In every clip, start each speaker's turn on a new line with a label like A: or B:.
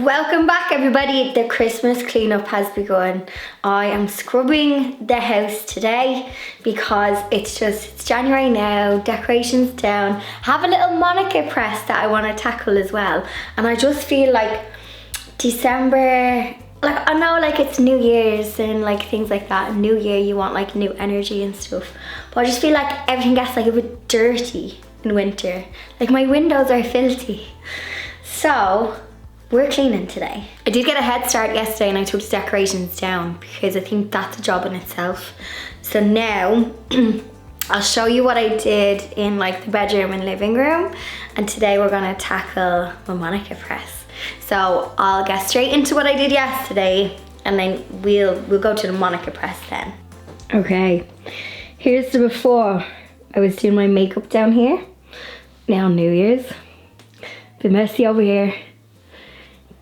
A: Welcome back everybody. The Christmas cleanup has begun. I am scrubbing the house today because it's January now, decorations down. Have a little Monica press that I want to tackle as well. And I just feel like December, like I know like it's New Year's and like things like that. New Year you want like new energy and stuff. But I just feel like everything gets like a bit dirty in winter. Like my windows are filthy. So we're cleaning today. I did get a head start yesterday and I took the decorations down because I think that's a job in itself. So now I'll show you what I did in like the bedroom and living room, and today we're gonna tackle my Monica press. So I'll get straight into what I did yesterday and then we'll go to the Monica press then. Okay, here's the before. I was doing my makeup down here. Now New Year's. Bit messy over here.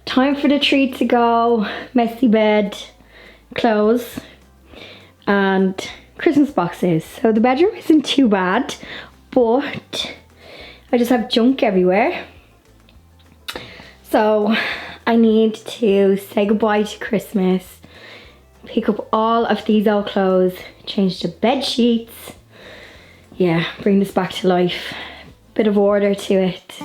A: Time for the treat to go. Messy bed, clothes, and Christmas boxes. So the bedroom isn't too bad, but I just have junk everywhere. So I need to say goodbye to Christmas, pick up all of these old clothes, change the bed sheets. Yeah, bring this back to life. Bit of order to it.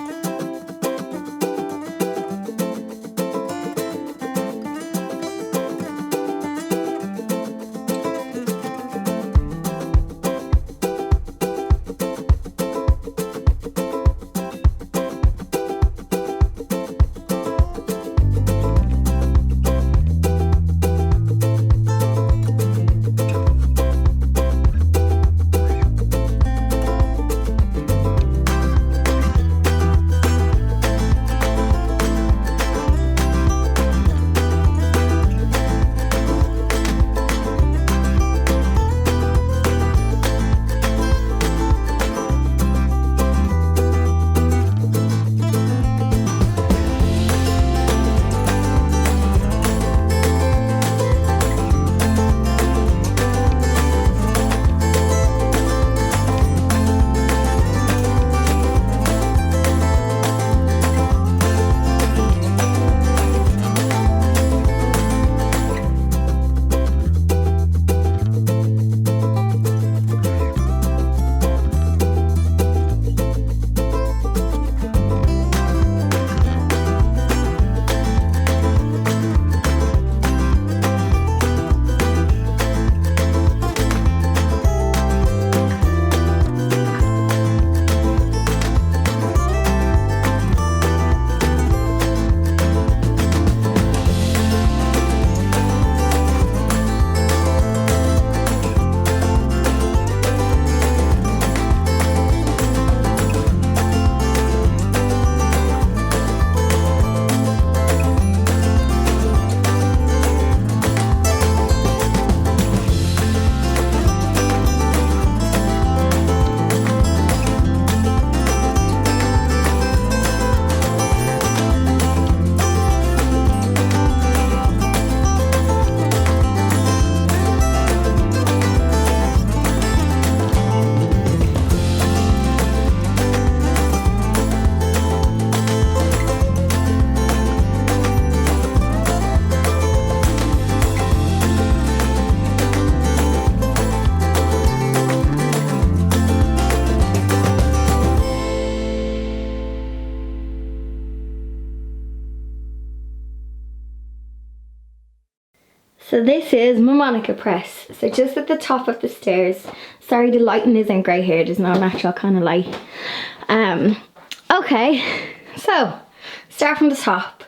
A: So this is my Monica press. So just at the top of the stairs. Sorry the lighting isn't great here, there's no natural kind of light. Okay, so start from the top.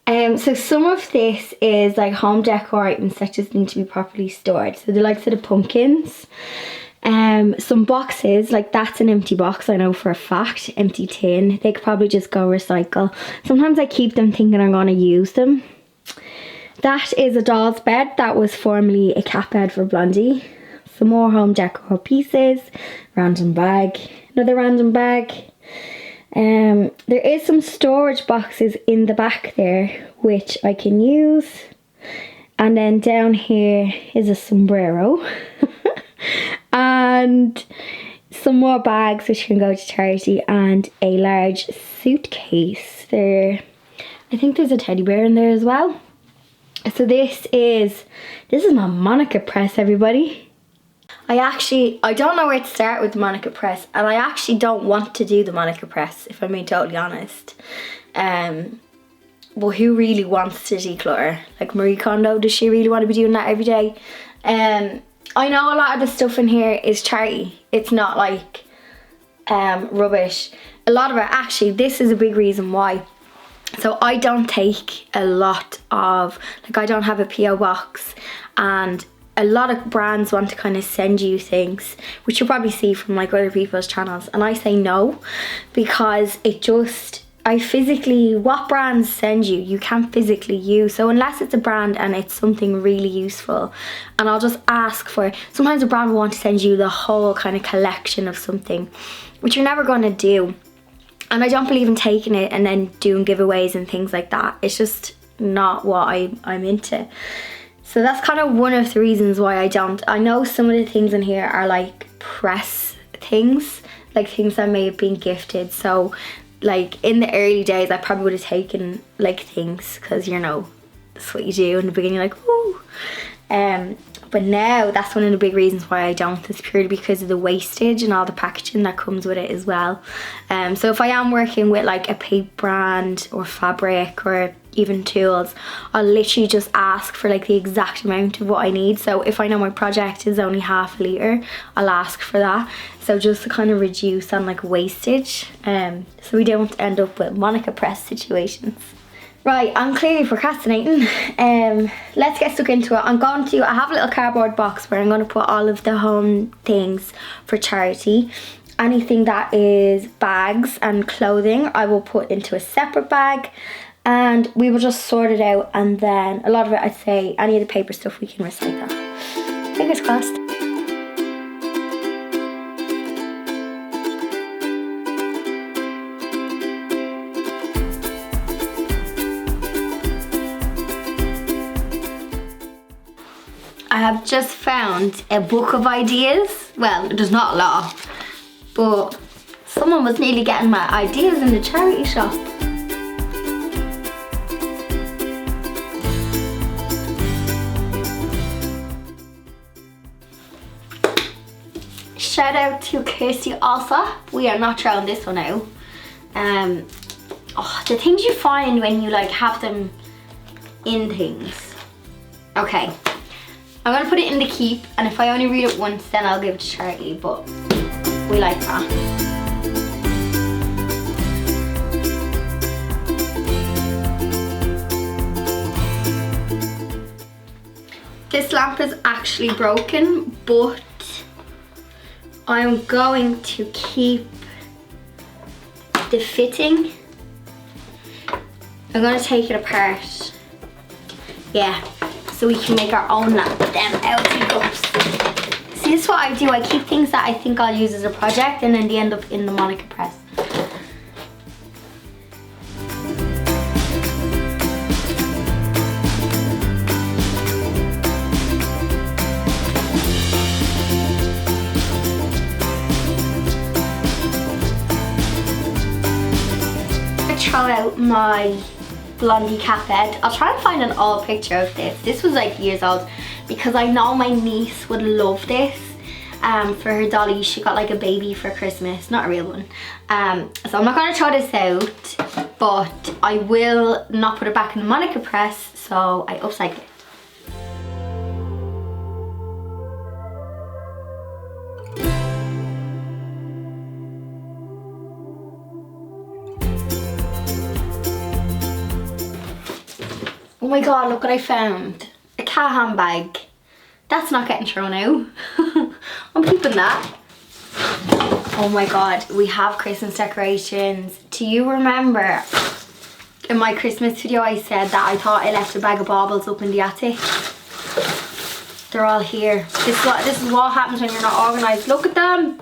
A: So some of this is like home decor items that just need to be properly stored. So the likes of the pumpkins. Some boxes, like that's an empty box, I know for a fact, empty tin. They could probably just go recycle. Sometimes I keep them thinking I'm gonna use them. That is a doll's bed that was formerly a cat bed for Blondie. Some more home decor pieces, random bag, another random bag. There is some storage boxes in the back there which I can use. And then down here is a sombrero. And some more bags which can go to charity and a large suitcase. They're I think there's a teddy bear in there as well. So this is my Monica press, everybody. I don't know where to start with the Monica press, and I actually don't want to do the Monica press, if I'm being totally honest. Well, who really wants to declutter? Like Marie Kondo, does she really want to be doing that every day? I know a lot of the stuff in here is charity. It's not like rubbish. A lot of it, actually, this is a big reason why. So I don't take a lot of, like I don't have a PO box, and a lot of brands want to kind of send you things, which you'll probably see from like other people's channels, and I say no, because what brands send you, you can't physically use. So unless it's a brand and it's something really useful, and I'll just ask for, sometimes a brand will want to send you the whole kind of collection of something, which you're never going to do. And I don't believe in taking it and then doing giveaways and things like that. It's just not what I'm into. So that's kind of one of the reasons why I don't. I know some of the things in here are like press things, like things that may have been gifted. So like in the early days, I probably would have taken like things, because you know, that's what you do in the beginning, like, ooh. But now that's one of the big reasons why I don't. It's purely because of the wastage and all the packaging that comes with it as well. So if I am working with like a paper brand or fabric or even tools, I'll literally just ask for like the exact amount of what I need. So if I know my project is only half a litre, I'll ask for that. So just to kind of reduce on like wastage, so we don't end up with Monica press situations. Right, I'm clearly procrastinating. Let's get stuck into it. I have a little cardboard box where I'm going to put all of the home things for charity. Anything that is bags and clothing, I will put into a separate bag, and we will just sort it out. And then a lot of it, I'd say, any of the paper stuff we can recycle. Fingers crossed. I have just found a book of ideas. Well, there's not a lot, but someone was nearly getting my ideas in the charity shop. Shout out to Kirsty Alsop. We are not throwing this one out. The things you find when you like have them in things. Okay. I'm gonna put it in the keep, and if I only read it once, then I'll give it to charity, but we like that. This lamp is actually broken, but I'm going to keep the fitting. I'm gonna take it apart. Yeah. So we can make our own lamp with them LT cups. See, this is what I do. I keep things that I think I'll use as a project, and then they end up in the Monica press. I throw out my blondie cat bed. I'll try and find an old picture of this. This was like years old, because I know my niece would love this. For her dolly, she got like a baby for Christmas, not a real one. So I'm not going to throw this out, but I will not put it back in the Monica press, so I upcycle it. Oh my god, look what I found. A cat handbag. That's not getting thrown out. I'm keeping that. Oh my god, we have Christmas decorations. Do you remember in my Christmas video I said that I thought I left a bag of baubles up in the attic? They're all here. This is what happens when you're not organised. Look at them.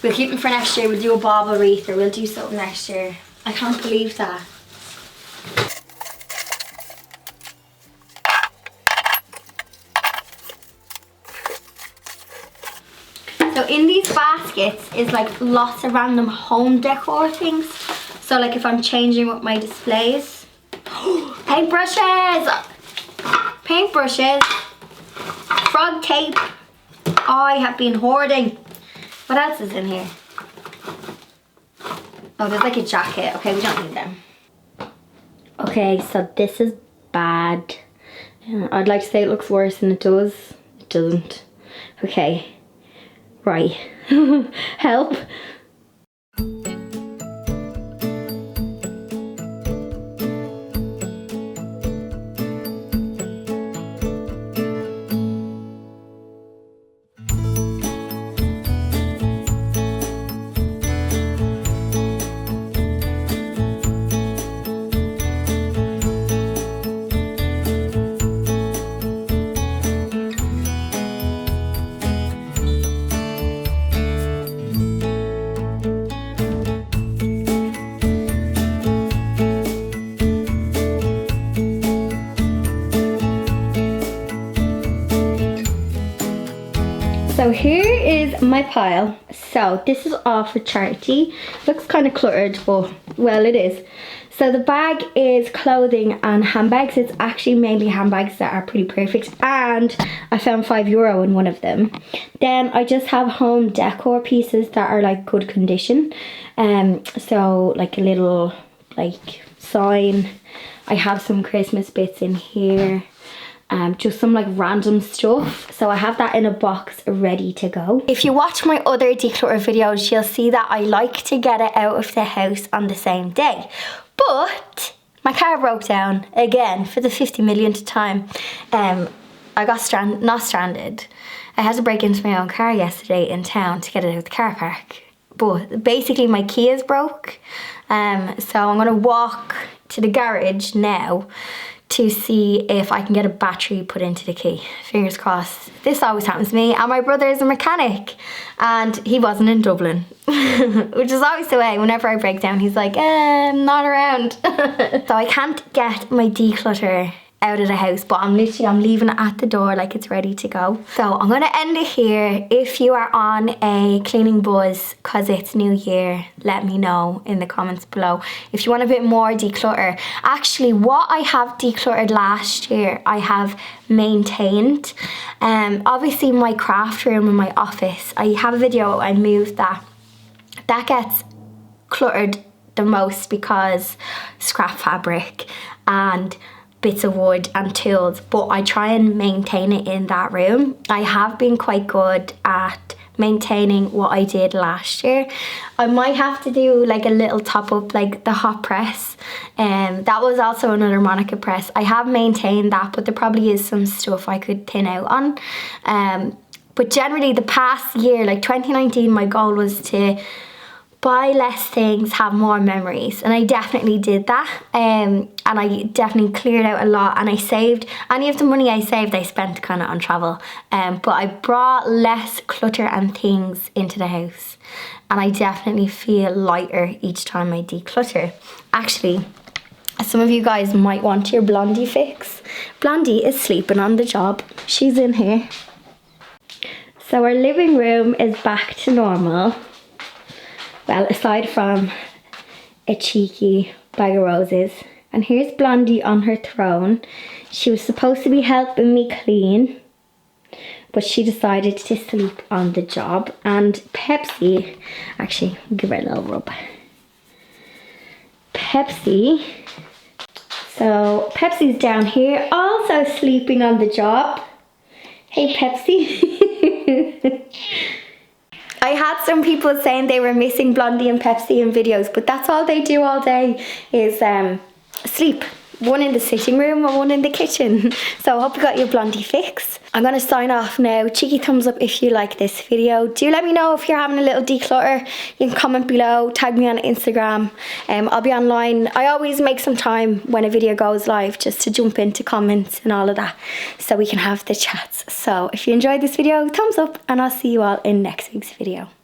A: We'll keep them for next year. We'll do a bauble wreath, or we'll do something next year. I can't believe that. So in these baskets is like lots of random home decor things. So like if I'm changing up my displays, Paintbrushes, paintbrushes, frog tape. I have been hoarding. What else is in here? Oh, there's like a jacket. Okay, we don't need them. Okay, so this is bad. I'd like to say it looks worse than it does. It doesn't. Okay, right. Help. So here is my pile. So this is all for charity. Looks kind of cluttered, but well, it is. So the bag is clothing and handbags. It's actually mainly handbags that are pretty perfect, and I found €5 in one of them. Then I just have home decor pieces that are like good condition. So like a little like sign. I have some Christmas bits in here. Just some like random stuff, so I have that in a box ready to go. If you watch my other declutter videos, you'll see that I like to get it out of the house on the same day, but my car broke down again for the 50 millionth time. I got not stranded. I had to break into my own car yesterday in town to get it out of the car park, but basically my key is broke. So I'm gonna walk to the garage now to see if I can get a battery put into the key. Fingers crossed. This always happens to me, and my brother is a mechanic and he wasn't in Dublin, which is always the way. Whenever I break down, he's like, I'm not around. So I can't get my declutter out of the house, but I'm leaving it at the door like it's ready to go. So I'm gonna end it here. If you are on a cleaning buzz because it's New Year, let me know in the comments below. If you want a bit more declutter, actually what I have decluttered last year I have maintained. Obviously my craft room and my office, I have a video I moved that gets cluttered the most because scrap fabric and bits of wood and tools, but I try and maintain it in that room. I have been quite good at maintaining what I did last year. I might have to do like a little top up, like the hot press, that was also another Monica press. I have maintained that, but there probably is some stuff I could thin out on. But generally the past year, like 2019, my goal was to buy less things, have more memories, and I definitely did that. And I definitely cleared out a lot, and I saved any of the money I saved I spent kind of on travel, but I brought less clutter and things into the house, and I definitely feel lighter each time I declutter. Actually, some of you guys might want your Blondie fix. Blondie is sleeping on the job. She's in here. So our living room is back to normal. Well, aside from a cheeky bag of roses. And here's Blondie on her throne. She was supposed to be helping me clean, but she decided to sleep on the job. And Pepsi, actually, I'll give her a little rub. Pepsi, so Pepsi's down here, also sleeping on the job. Hey Pepsi. I had some people saying they were missing Blondie and Pepsi in videos, but that's all they do all day is sleep. One in the sitting room and one in the kitchen. So I hope you got your Blondie fix. I'm going to sign off now. Cheeky thumbs up if you like this video. Do let me know if you're having a little declutter. You can comment below, tag me on Instagram. I'll be online. I always make some time when a video goes live just to jump into comments and all of that, so we can have the chats. So if you enjoyed this video, thumbs up, and I'll see you all in next week's video.